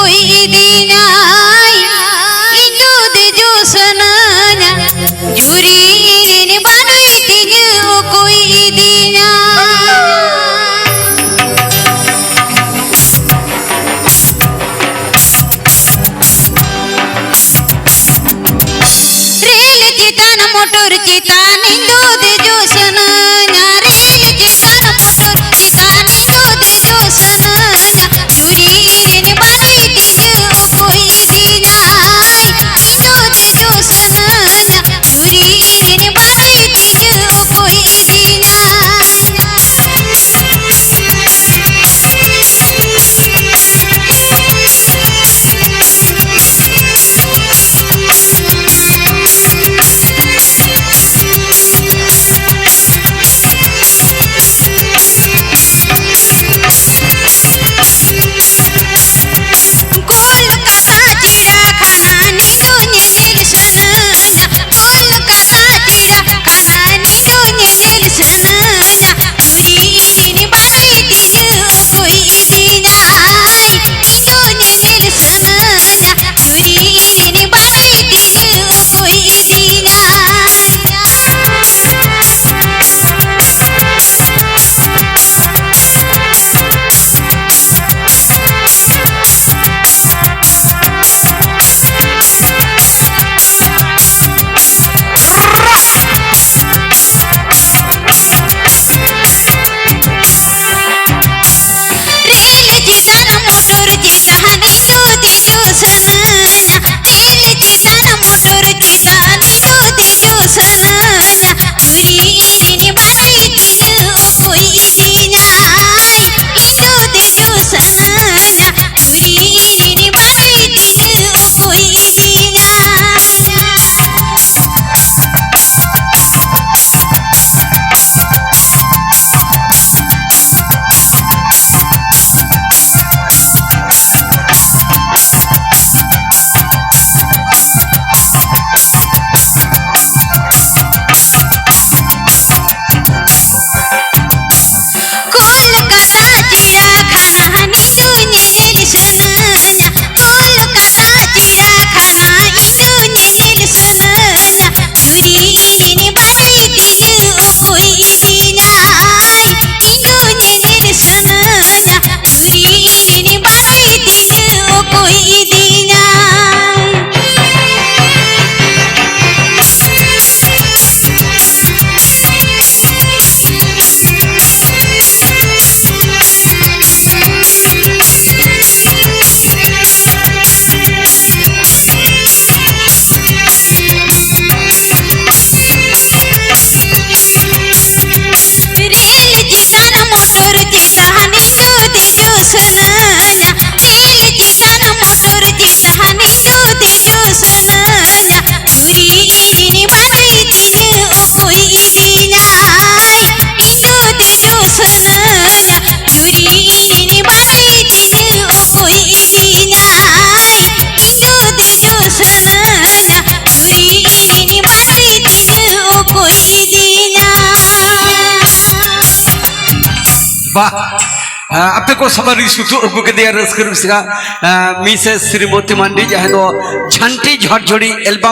कोई दीना इंदु दे जो सनाना जुरी ने बनाई तीन कोई दीना रेल चितान मोटर चितान इंदु दे जो सनाना रेल चितान मोटर चितान इंदु दे जो सनाना जुरी ने बनाई तीन कोई दीना इंदु दे जो सनाना जुरी ने बनाई तीन कोई दीना आपे को समरी सुतु अगु के दिया रस्कर मिसेस श्रीमती मंडी जहाँ दो झंटी झड़झड़ी एल्बम